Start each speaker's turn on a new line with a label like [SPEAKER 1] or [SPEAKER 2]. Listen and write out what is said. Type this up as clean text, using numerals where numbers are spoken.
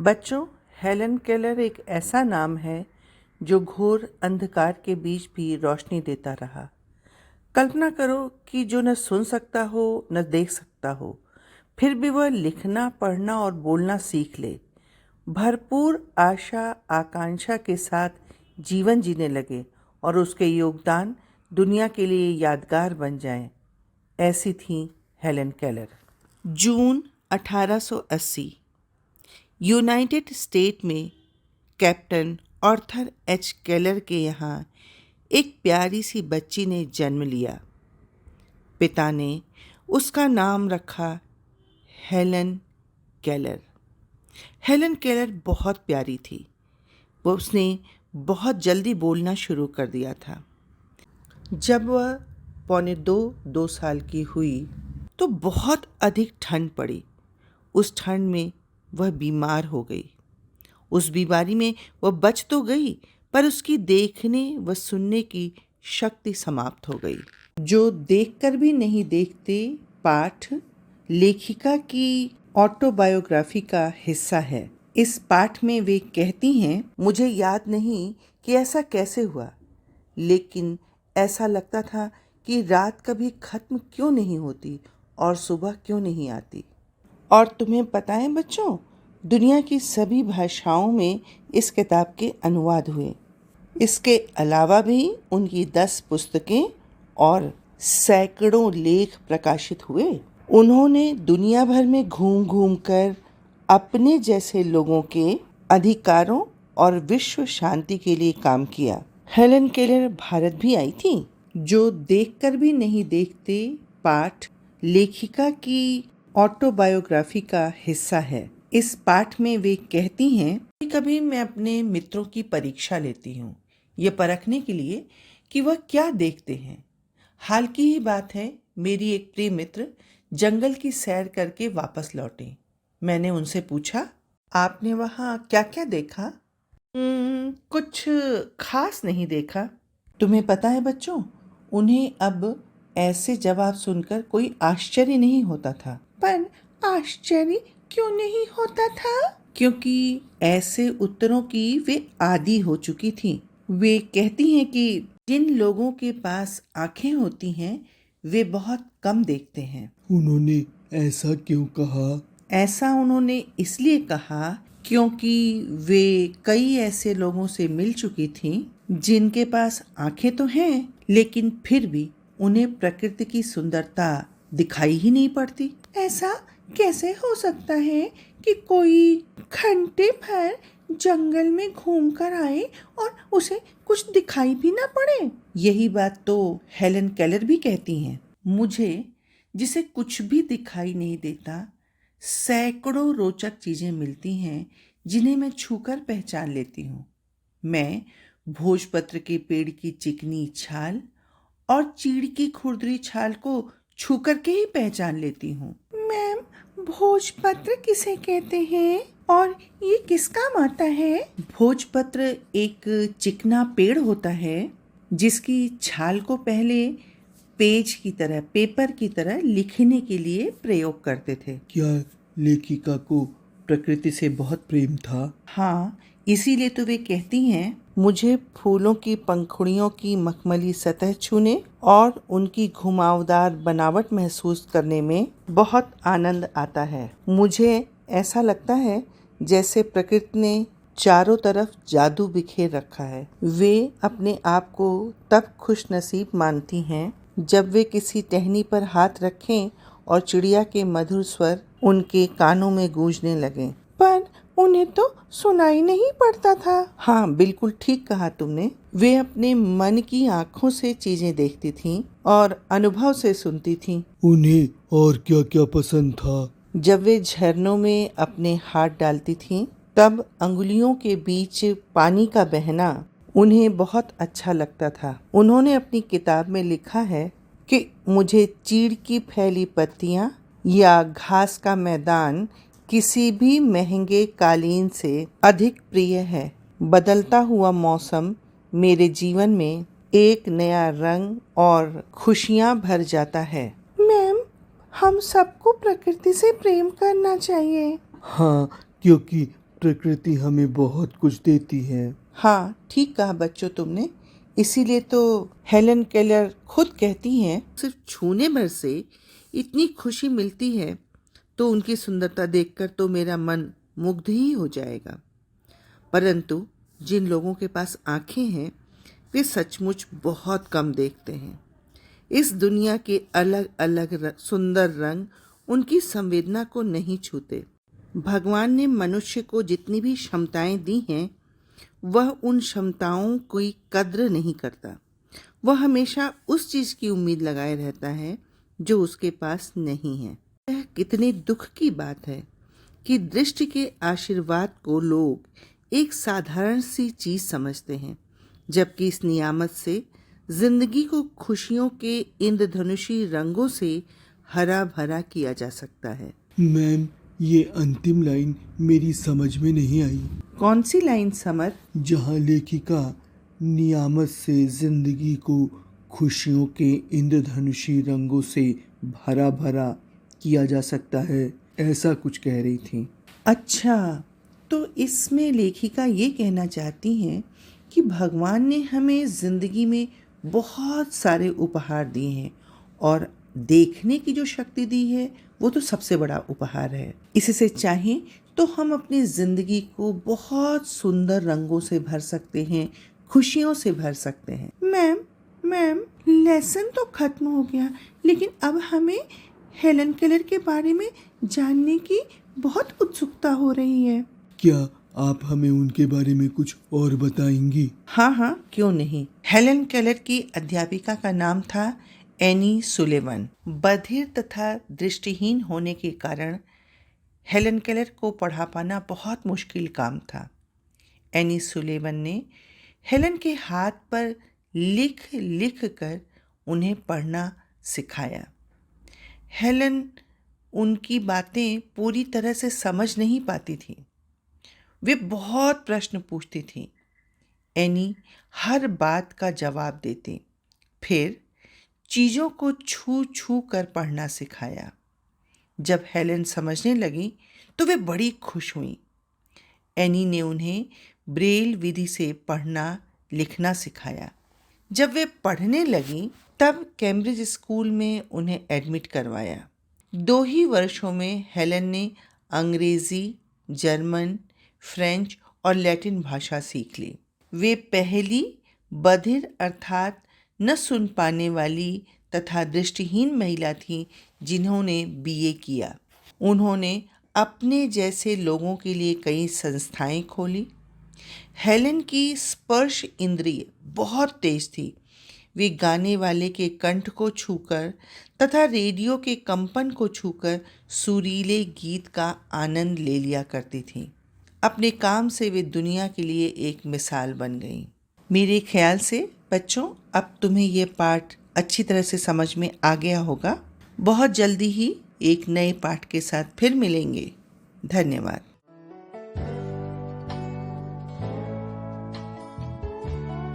[SPEAKER 1] बच्चों, Helen Keller एक ऐसा नाम है जो घोर अंधकार के बीच भी रोशनी देता रहा। कल्पना करो कि जो न सुन सकता हो न देख सकता हो, फिर भी वह लिखना, पढ़ना और बोलना सीख ले। भरपूर आशा आकांक्षा के साथ जीवन जीने लगे और उसके योगदान दुनिया के लिए यादगार बन जाएं। ऐसी थी हेलन केलर। जून 1880 यूनाइटेड स्टेट में कैप्टन आर्थर एच केलर के यहाँ एक प्यारी सी बच्ची ने जन्म लिया। पिता ने उसका नाम रखा हेलन केलर। हेलन केलर बहुत प्यारी थी। उसने बहुत जल्दी बोलना शुरू कर दिया था। जब वह 2 साल की हुई तो बहुत अधिक ठंड पड़ी। उस ठंड में वह बीमार हो गई। उस बीमारी में वह बच तो गई, पर उसकी देखने व सुनने की शक्ति समाप्त हो गई। जो देखकर भी नहीं देखते पाठ लेखिका की ऑटोबायोग्राफी का हिस्सा है। इस पाठ में वे कहती हैं, मुझे याद नहीं कि ऐसा कैसे हुआ, लेकिन ऐसा लगता था कि रात कभी खत्म क्यों नहीं होती और सुबह क्यों नहीं आती। और तुम्हें पता है बच्चों, दुनिया की सभी भाषाओं में इस किताब के अनुवाद हुए। इसके अलावा भी उनकी 10 पुस्तकें और सैकड़ों लेख प्रकाशित हुए। उन्होंने दुनिया भर में घूम घूम कर अपने जैसे लोगों के अधिकारों और विश्व शांति के लिए काम किया। हेलन केलर भारत भी आई थी। जो देखकर भी नहीं देखते पाठ लेखिका की ऑटोबायोग्राफी का हिस्सा है। इस पाठ में वे कहती हैं, कभी मैं अपने मित्रों की परीक्षा लेती हूँ, ये परखने के लिए कि वह क्या देखते हैं। हाल की ही बात है, मेरी एक प्रिय मित्र जंगल की सैर करके वापस लौटे। मैंने उनसे पूछा, आपने वहाँ क्या क्या देखा? कुछ खास नहीं देखा। तुम्हें पता है बच्चों, उन्हें अब ऐसे जवाब सुनकर कोई आश्चर्य नहीं होता था। पर आश्चर्य क्यों नहीं होता था? क्योंकि ऐसे उत्तरों की वे आदी हो चुकी थी। वे कहती हैं कि जिन लोगों के पास आंखें होती हैं वे बहुत कम देखते हैं।
[SPEAKER 2] उन्होंने ऐसा क्यों कहा?
[SPEAKER 1] ऐसा उन्होंने इसलिए कहा क्योंकि वे कई ऐसे लोगों से मिल चुकी थीं जिनके पास आंखें तो हैं, लेकिन फिर भी उन्हें प्रकृति की सुंदरता दिखाई ही नहीं पड़ती। ऐसा कैसे हो सकता है कि कोई घंटे भर जंगल में घूमकर आए और उसे कुछ दिखाई भी ना पड़े? यही बात तो हेलन केलर भी कहती हैं। मुझे, जिसे कुछ भी दिखाई नहीं देता, सैकड़ों रोचक चीजें मिलती हैं जिन्हें मैं छूकर पहचान लेती हूँ। मैं भोजपत्र के पेड़ की चिकनी छाल और चीड़ की खुरदरी छाल को छू करके ही पहचान लेती हूँ। मैम, भोजपत्र किसे कहते हैं और ये किस काम आता है? भोजपत्र एक चिकना पेड़ होता है जिसकी छाल को पहले पेज की तरह, पेपर की तरह लिखने के लिए प्रयोग करते थे।
[SPEAKER 2] क्या लेखिका को प्रकृति से बहुत प्रेम था?
[SPEAKER 1] हाँ, इसीलिए तो वे कहती हैं, मुझे फूलों की पंखुड़ियों की मखमली सतह छूने और उनकी घुमावदार बनावट महसूस करने में बहुत आनंद आता है। मुझे ऐसा लगता है जैसे प्रकृति ने चारों तरफ जादू बिखेर रखा है। वे अपने आप को तब खुशनसीब मानती हैं जब वे किसी टहनी पर हाथ रखें और चिड़िया के मधुर स्वर उनके कानों में गूंजने लगें। पर उन्हें तो सुनाई नहीं पड़ता था। हाँ, बिल्कुल ठीक कहा तुमने। वे अपने मन की आंखों से चीजें देखती थीं और अनुभव से सुनती थीं।
[SPEAKER 2] उन्हें और क्या क्या पसंद था?
[SPEAKER 1] जब वे झरनों में अपने हाथ डालती थीं, तब अंगुलियों के बीच पानी का बहना उन्हें बहुत अच्छा लगता था। उन्होंने अपनी किताब में लिखा है कि मुझे चीड़ की फैली पत्तियां या घास का मैदान किसी भी महंगे कालीन से अधिक प्रिय है। बदलता हुआ मौसम मेरे जीवन में एक नया रंग और खुशियां भर जाता है। मैम, हम सबको प्रकृति से प्रेम करना चाहिए।
[SPEAKER 2] हाँ, क्योंकि प्रकृति हमें बहुत कुछ देती है।
[SPEAKER 1] हाँ, ठीक कहा बच्चों तुमने। इसीलिए तो हेलन केलर खुद कहती हैं, सिर्फ छूने भर से इतनी खुशी मिलती है तो उनकी सुंदरता देखकर तो मेरा मन मुग्ध ही हो जाएगा। परंतु जिन लोगों के पास आंखें हैं वे सचमुच बहुत कम देखते हैं। इस दुनिया के अलग अलग सुंदर रंग उनकी संवेदना को नहीं छूते। भगवान ने मनुष्य को जितनी भी क्षमताएं दी हैं वह उन क्षमताओं की कद्र नहीं करता। वह हमेशा उस चीज़ की उम्मीद लगाए रहता है जो उसके पास नहीं है। यह कितने दुख की बात है कि दृष्टि के आशीर्वाद को लोग एक साधारण सी चीज़ समझते हैं, जबकि इस नियामत से जिंदगी को खुशियों के इंद्रधनुषी रंगों से हरा भरा किया जा सकता है।
[SPEAKER 2] मैम, ये अंतिम लाइन मेरी समझ में नहीं आई।
[SPEAKER 1] कौन सी लाइन समर?
[SPEAKER 2] जहाँ लेखिका नियामत से जिंदगी को खुशियों के इंद्रधनुषी रंगों से भरा भरा किया जा सकता है, ऐसा कुछ कह रही थी।
[SPEAKER 1] अच्छा, तो इसमें लेखिका ये कहना चाहती हैं कि भगवान ने हमें ज़िंदगी में बहुत सारे उपहार दिए हैं और देखने की जो शक्ति दी है वो तो सबसे बड़ा उपहार है। इससे चाहें तो हम अपनी ज़िंदगी को बहुत सुंदर रंगों से भर सकते हैं, खुशियों से भर सकते हैं। मैम, लेसन तो खत्म हो गया, लेकिन अब हमें हेलन केलर के बारे में जानने की बहुत उत्सुकता हो रही है।
[SPEAKER 2] क्या आप हमें उनके बारे में कुछ और बताएंगी?
[SPEAKER 1] हाँ, क्यों नहीं। हेलन केलर की अध्यापिका का नाम था एनी सुलेवन। बधिर तथा दृष्टिहीन होने के कारण हेलन केलर को पढ़ा पाना बहुत मुश्किल काम था। एनी सुलेवन ने हेलन के हाथ पर लिख कर उन्हें पढ़ना सिखाया। हेलन उनकी बातें पूरी तरह से समझ नहीं पाती थी। वे बहुत प्रश्न पूछती थी। एनी हर बात का जवाब देती। फिर चीज़ों को छू छू कर पढ़ना सिखाया। जब हेलन समझने लगी तो वे बड़ी खुश हुई। एनी ने उन्हें ब्रेल विधि से पढ़ना लिखना सिखाया। जब वे पढ़ने लगी तब कैम्ब्रिज स्कूल में उन्हें एडमिट करवाया। 2 ही वर्षों में हेलन ने अंग्रेज़ी, जर्मन, फ्रेंच और लैटिन भाषा सीख ली। वे पहली बधिर अर्थात न सुन पाने वाली तथा दृष्टिहीन महिला थी जिन्होंने बीए किया। उन्होंने अपने जैसे लोगों के लिए कई संस्थाएं खोली। हेलन की स्पर्श इंद्रिय बहुत तेज थी। वे गाने वाले के कंठ को छूकर तथा रेडियो के कंपन को छूकर सुरीले गीत का आनंद ले लिया करती थी। अपने काम से वे दुनिया के लिए एक मिसाल बन गई। मेरे ख्याल से बच्चों, अब तुम्हें ये पाठ अच्छी तरह से समझ में आ गया होगा। बहुत जल्दी ही एक नए पाठ के साथ फिर मिलेंगे। धन्यवाद।